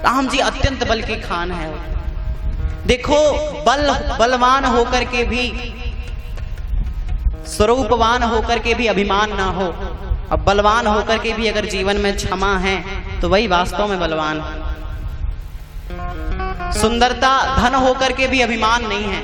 राम जी अत्यंत बल की खान है। देखो बलवान होकर के भी, स्वरूपवान होकर के भी अभिमान ना हो, अब बलवान होकर के भी अगर जीवन में क्षमा है तो वही वास्तव में बलवान है। सुंदरता, धन होकर के भी अभिमान नहीं है।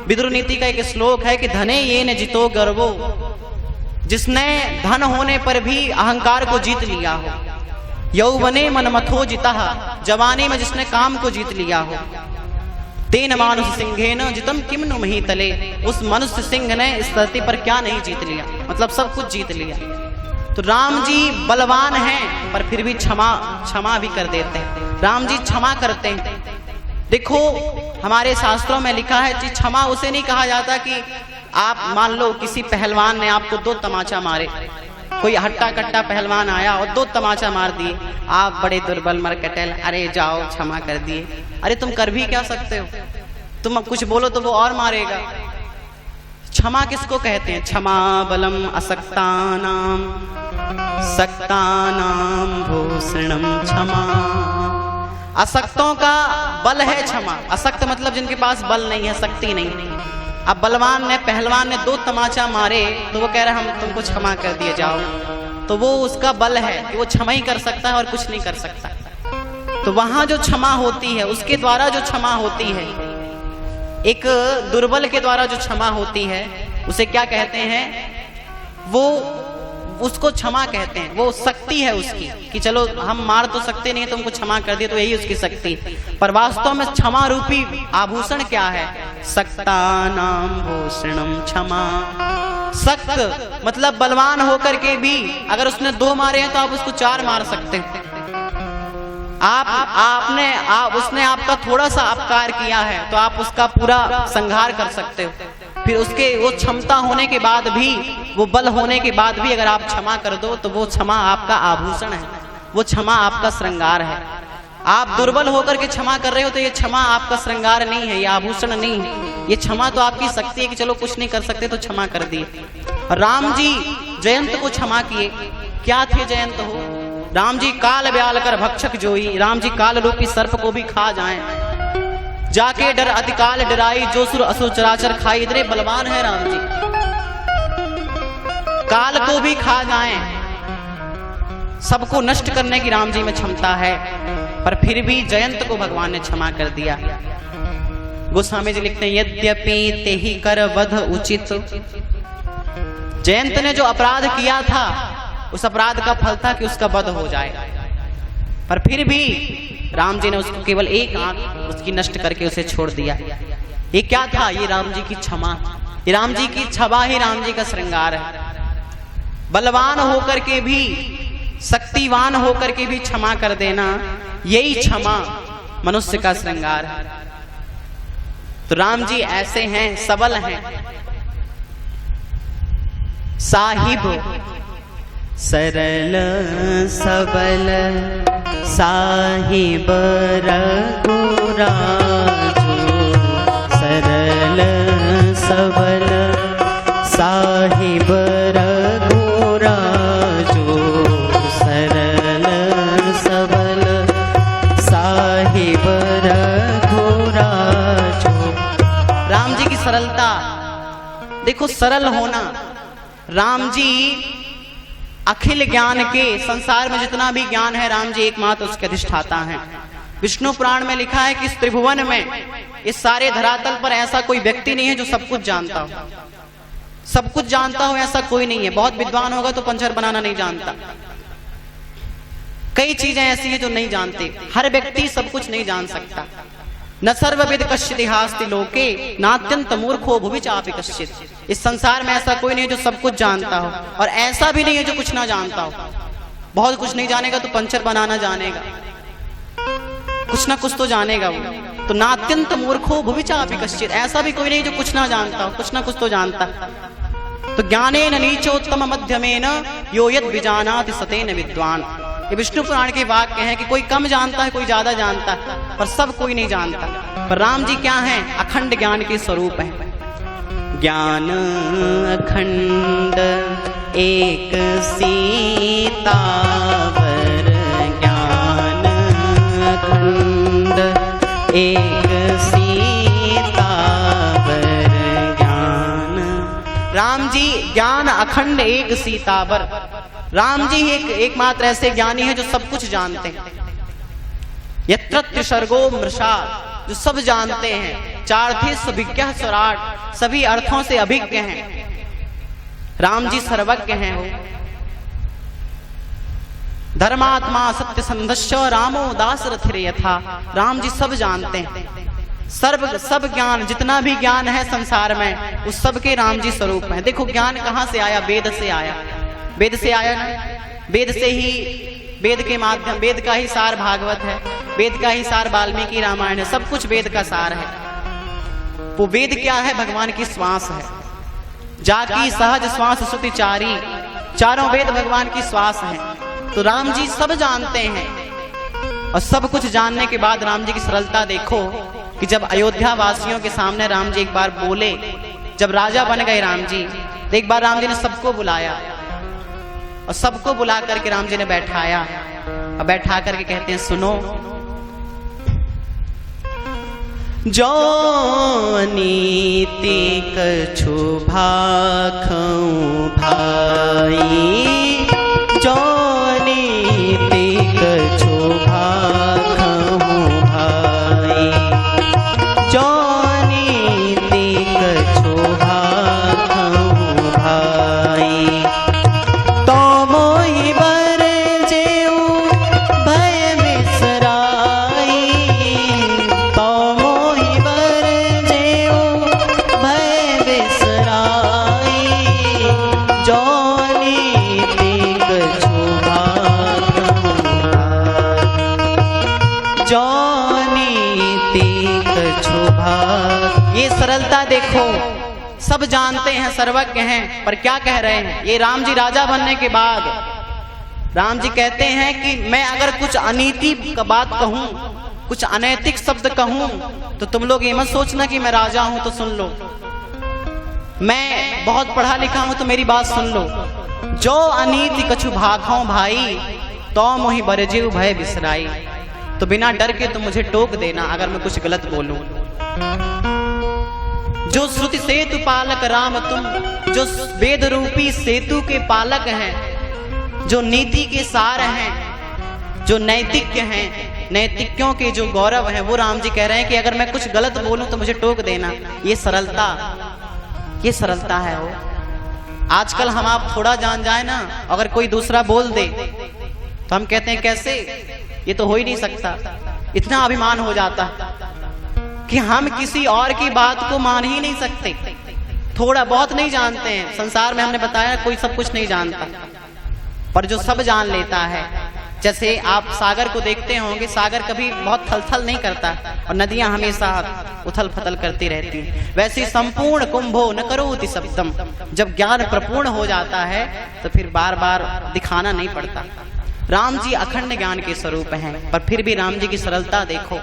विदुर नीति का एक श्लोक है कि धने ये न जितो गर्वो, जिसने धन होने पर भी अहंकार को जीत लिया हो। यौवने मनमथो जिता, जवानी में जिसने काम को जीत लिया हो। तेन मानुष सिंहेन जितम किम नु मही तले, उस मनुष्य सिंह ने इस धरती पर क्या नहीं जीत लिया, मतलब सब कुछ जीत लिया। तो राम जी बलवान हैं पर फिर भी क्षमा भी कर देते हैं। राम जी क्षमा करते हैं। देखो हमारे शास्त्रों में लिखा है कि क्षमा उसे नहीं कहा जाता कि आप मान लो किसी पहलवान ने आपको 2 तमाचा मारे, कोई हट्टा कट्टा पहलवान आया और 2 तमाचा मार दिए, आप बड़े दुर्बल मरकटेल, अरे जाओ क्षमा कर दिए। अरे तुम कर भी क्या सकते हो, तुम अब कुछ बोलो तो वो और मारेगा। क्षमा किसको कहते हैं? क्षमा बलम असक्तानाम सक्तानाम भूषणम क्षमा। असक्तों का बल है क्षमा। असक्त मतलब जिनके पास बल नहीं है, शक्ति नहीं। अब बलवान ने, पहलवान ने 2 तमाचा मारे तो वो कह रहा है हम तुमको क्षमा कर दिए जाओ, तो वो उसका बल है कि वो क्षमा ही कर सकता है और कुछ नहीं कर सकता। तो वहां जो क्षमा होती है, उसके द्वारा जो क्षमा होती है, एक दुर्बल के द्वारा जो क्षमा होती है उसे क्या कहते हैं? वो उसको क्षमा कहते हैं। वो शक्ति है उसकी कि चलो हम मार तो सकते नहीं, तुमको क्षमा कर दिए, तो यही उसकी शक्ति। पर वास्तव में क्षमा रूपी आभूषण क्या है? सक्तानाम भूषणम क्षमा। सक्त मतलब बलवान होकर के भी अगर उसने 2 मारे हैं तो आप उसको 4 मार सकते हैं। उसने आपका थोड़ा सा अपकार किया है तो आप उसका पूरा संहार कर सकते हो। फिर उसके वो क्षमता होने के बाद भी, वो बल होने के बाद भी अगर आप क्षमा कर दो तो वो क्षमा आपका आभूषण है, वो क्षमा आपका श्रृंगार है। आप दुर्बल होकर के क्षमा कर रहे हो तो ये क्षमा आपका श्रृंगार नहीं है, ये आभूषण नहीं है। ये क्षमा तो आपकी शक्ति है कि चलो कुछ नहीं कर सकते तो क्षमा कर दिए। राम जी जयंत को क्षमा किए। क्या थे जयंत हो? राम जी काल ब्याल कर भक्षक जोई, राम जी काल रूपी सर्प को भी खा जाएं। जाके डर अतिकाल डराई, जो सुर असुर चराचर खाई। इतने बलवान है राम जी, काल को भी खा जाएं, सबको नष्ट करने की राम जी में क्षमता है। पर फिर भी जयंत को भगवान ने क्षमा कर दिया। गोस्वामी जी लिखते हैं यद्यपि तेहि कर वध उचित। जयंत ने जो अपराध किया था उस अपराध का फल था कि उसका वध हो जाए, पर फिर भी राम जी ने उसको केवल 1 आंख उसकी नष्ट करके उसे छोड़ दिया। ये क्या था? ये राम जी की क्षमा। ये राम जी की क्षमा ही राम जी का श्रृंगार है। बलवान होकर के भी, शक्तिवान होकर के भी क्षमा कर देना, यही क्षमा मनुष्य का श्रृंगार है। तो राम जी ऐसे हैं, सबल हैं। साहिब सरल सबल साहिब रघुराजो, सरल सबल साहिब रघुराजो, सरल सबल साहिब रघुराजो। राम जी की सरलता देखो, सरल होना। राम जी अखिल ज्ञान के, संसार में जितना भी ज्ञान है राम जी एकमात्र उसके अधिष्ठाता हैं। विष्णु पुराण में लिखा है कि इस त्रिभुवन में, इस सारे धरातल पर ऐसा कोई व्यक्ति नहीं है जो सब कुछ जानता हो। सब कुछ जानता हो ऐसा कोई नहीं है। बहुत विद्वान होगा तो पंचर बनाना नहीं जानता, कई चीजें ऐसी हैं जो नहीं जानते। हर व्यक्ति सब कुछ नहीं जान सकता। न सर्वविद कश्चित् इहास्ति लोके नात्यंत मूर्खो भुवि चापि कश्चित्। इस संसार में ऐसा कोई नहीं जो सब कुछ जानता हो, और ऐसा भी नहीं है जो कुछ ना जानता हो। बहुत कुछ नहीं जानेगा तो पंचर बनाना जानेगा, कुछ ना कुछ तो जानेगा वो। तो नात्यंत मूर्खो भुवि चापि कश्चित्, ऐसा भी कोई नहीं जो कुछ ना जानता हो, कुछ ना कुछ तो जानता। तो ज्ञानेन नीचोत्तम मध्यमेन यो यद् विजानाति सतेन विद्वान। ये विष्णु पुराण के वाक्य हैं कि कोई कम जानता है, कोई ज्यादा जानता है, पर सब कोई नहीं जानता। पर राम जी क्या हैं? अखंड ज्ञान के स्वरूप हैं। ज्ञान अखंड एक सीतावर, ज्ञान एक सीतावर ज्ञान। राम जी ज्ञान अखंड एक सीतावर। राम जी एकमात्र ऐसे ज्ञानी है जो सब कुछ जानते हैं। यत्र त्रिसर्गो मृषा, जो सब जानते हैं। चार्थी सुभिज्ञ स्वराट, सभी अर्थों से अभिज्ञ हैं। राम जी सर्वज्ञ हैं। वो धर्मात्मा सत्य संधस्य रामो दासरथिर यथा। राम जी सब जानते हैं। सब ज्ञान, जितना भी ज्ञान है संसार में, उस सब के राम जी स्वरूप हैं। देखो ज्ञान कहां से आया? वेद से आया। वेद से आया ना? वेद से ही, वेद के माध्यम, वेद का ही सार भागवत है, वेद का ही सार वाल्मीकि रामायण है। सब कुछ वेद का सार है। वो वेद क्या है? भगवान की श्वास है। जाकी सहज श्वास सुति चारी, चारों वेद भगवान की श्वास है। तो राम जी सब जानते हैं। और सब कुछ जानने के बाद राम जी की सरलता देखो कि जब अयोध्या वासियों के सामने राम जी एक बार बोले, जब राजा बन गए राम जी, तो एक बार राम जी ने सबको बुलाया और सबको बुला करके राम जी ने बैठाया और बैठा करके कहते हैं, सुनो, जो नीति कछु भाखऊं भाई, जो नीति कछु भाखऊं भाई, जो नीति कछु भाखऊं भाई, तो मोहि बर जेऊ भय बिसराई, तो मोहि बर जेऊ भय बिसराई, जो नीति कछु भाखऊं भाई, जो नीति कछु भाख। ये सरलता देखो, सब जानते हैं, सर्वज्ञ हैं, पर क्या कह रहे हैं? ये राम जी राजा बनने के बाद राम जी कहते हैं कि मैं अगर कुछ अनीति का बात कहूं, कुछ अनैतिक शब्द कहूं, तो तुम लोग ये मत सोचना कि मैं राजा हूं तो सुन लो, मैं बहुत पढ़ा लिखा हूं तो मेरी बात सुन लो। जो अनीति कछु भाखऊं भाई, तो मोहि बरजेऊ भय बिसराई। तो बिना डर के तुम मुझे टोक देना अगर मैं कुछ गलत बोलूं। जो श्रुति सेतु पालक राम तुम, जो वेद रूपी सेतु के पालक हैं, जो नीति के सार हैं, जो नैतिज्ञ हैं, नैतिज्ञों के जो गौरव हैं, वो राम जी कह रहे हैं कि अगर मैं कुछ गलत बोलूं तो मुझे टोक देना। ये सरलता, ये सरलता है। वो आजकल हम आप थोड़ा जान जाए ना, अगर कोई दूसरा बोल दे तो हम कहते हैं कैसे, ये तो हो ही नहीं सकता। इतना अभिमान हो जाता है कि हम किसी और की बात को मान ही नहीं सकते। थोड़ा बहुत नहीं जानते हैं संसार में, हमने बताया कोई सब कुछ नहीं जानता, पर जो सब जान लेता है। जैसे आप सागर को देखते होंगे, सागर कभी बहुत थल-थल नहीं करता और नदियां हमेशा उथल फथल करती रहती हैं। वैसे संपूर्ण कुंभो न करोति शब्दम, जब ज्ञान प्रपूर्ण हो जाता है तो फिर बार बार दिखाना नहीं पड़ता। राम जी अखंड ज्ञान के स्वरूप हैं, पर फिर भी राम जी की सरलता देखो।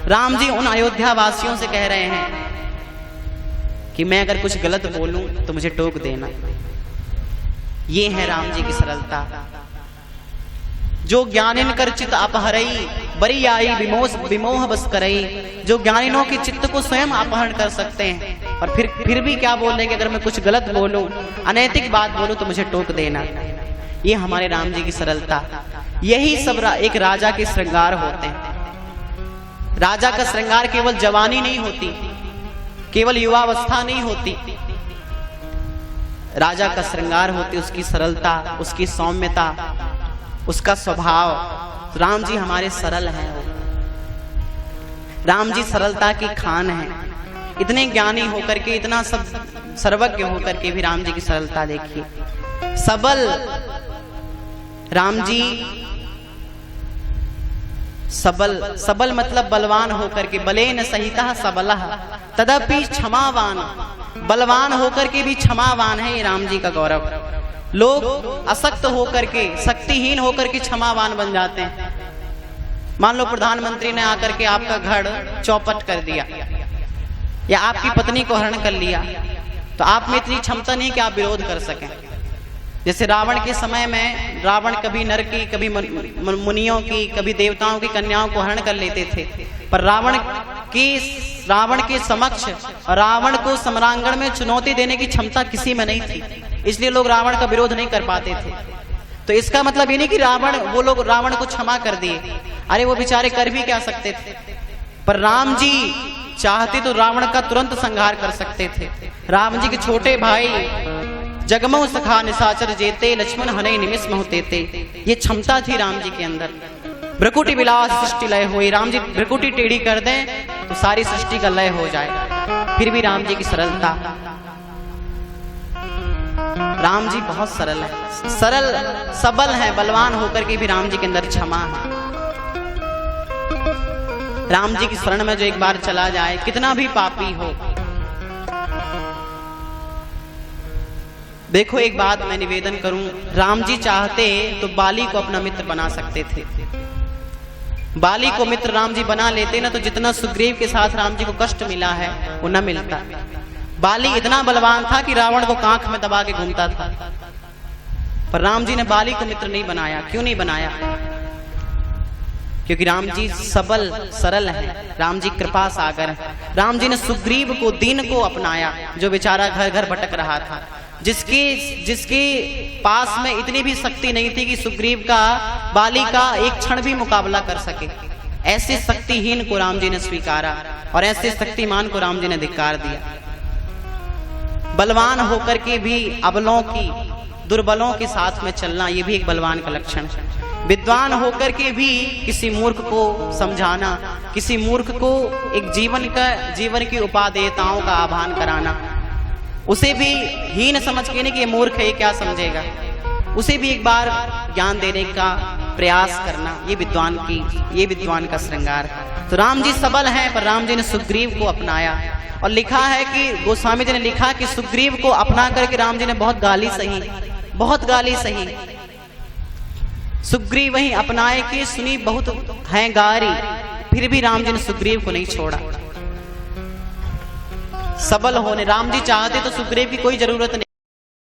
राम जी उन अयोध्या वासियों से कह रहे हैं कि मैं अगर कुछ गलत बोलूं तो मुझे टोक देना। ये है राम जी की सरलता। जो ज्ञानिन कर चित्त अपहरई, बरी आई विमोह बस करई। जो ज्ञानिनों के चित्त को स्वयं अपहरण कर सकते हैं, और फिर भी क्या बोल रहे हैं कि अगर मैं कुछ गलत बोलूं, अनैतिक बात बोलूं तो मुझे टोक देना। ये हमारे राम जी की सरलता। यही सब एक राजा के श्रृंगार होते हैं। राजा का श्रृंगार केवल जवानी नहीं होती, केवल युवावस्था नहीं होती। राजा का श्रृंगार होती उसकी सरलता, उसकी सौम्यता, उसका स्वभाव। राम जी हमारे सरल हैं। राम जी सरलता की खान है। इतने ज्ञानी होकर के, इतना सब सर्वज्ञ होकर के भी राम जी की सरलता देखिए। सबल राम जी, सबल मतलब बलवान होकर के, बलेन सहिता सबलः तदपि क्षमावान। बलवान होकर के भी क्षमावान है, ये राम जी का गौरव। लोग अशक्त होकर के, शक्तिहीन होकर के क्षमावान बन जाते हैं। मान लो प्रधानमंत्री ने आकर के आपका घर चौपट कर दिया या आपकी पत्नी को हरण कर लिया, तो आप में इतनी क्षमता नहीं कि आप विरोध कर सकें। जैसे रावण के समय में रावण कभी नर की, कभी मुनियों की, कभी देवताओं की कन्याओं को हरण कर लेते थे, पर रावण के समक्ष रावण को सम्रांगण में चुनौती देने की क्षमता किसी में नहीं थी, इसलिए लोग रावण का विरोध नहीं कर पाते थे। तो इसका मतलब ये नहीं कि वो लोग रावण को क्षमा कर दिए, अरे वो बेचारे कर भी क्या सकते थे, पर राम जी चाहते तो रावण का तुरंत संहार कर सकते थे। राम जी के छोटे भाई जगमऊ सखा निशाचर जेते, लक्ष्मण हने निमिष महुतेते, ये क्षमता थी राम जी के अंदर। भ्रकुटी विलास सृष्टि लय होई, राम जी भ्रकुटी टेढ़ी कर दें तो सारी सृष्टि का लय हो जाए। फिर भी राम जी की सरलता, राम जी बहुत सरल है, सरल सबल है, बलवान होकर के भी राम जी के अंदर क्षमा है। राम जी की शरण में जो एक बार चला जाए, कितना भी पापी हो। देखो एक बात मैं निवेदन करूं, राम जी चाहते तो बाली को अपना मित्र बना सकते थे। बाली को मित्र राम जी बना लेते ना, तो जितना सुग्रीव के साथ राम जी को कष्ट मिला है वो न मिलता। बाली इतना बलवान था कि रावण को कांख में दबा के घूमता था, पर राम जी ने बाली को मित्र नहीं बनाया। क्यों नहीं बनाया? क्योंकि राम जी सबल सरल है, राम जी कृपा सागर है। राम जी ने सुग्रीव को, दीन को अपनाया, जो बेचारा घर घर भटक रहा था, जिसके पास में इतनी भी शक्ति नहीं थी कि सुग्रीव का, बाली का एक क्षण भी मुकाबला कर सके। ऐसे शक्तिहीन को राम जी ने स्वीकारा और ऐसे शक्तिमान को राम जी ने धिक्कार दिया। बलवान होकर के भी अबलों की, दुर्बलों के साथ में चलना, ये भी एक बलवान का लक्षण है। विद्वान होकर के भी किसी मूर्ख को समझाना, किसी मूर्ख को एक जीवन की उपादेयताओं का आह्वान कराना, उसे भी हीन समझ के नहीं कि ये मूर्ख है, ये क्या समझेगा, उसे भी एक बार ज्ञान देने का प्रयास करना, ये विद्वान का श्रृंगार है। तो राम जी सबल हैं, पर राम जी ने सुग्रीव को अपनाया। और लिखा है कि गोस्वामी जी ने लिखा कि सुग्रीव को अपना करके राम जी ने बहुत गाली सही, बहुत गाली सही। सुग्रीव वहीं अपनाए कि सुनी बहुत है गारी, फिर भी राम जी ने सुग्रीव को नहीं छोड़ा। सबल होने, राम जी चाहते तो सुग्रीव की कोई जरूरत नहीं।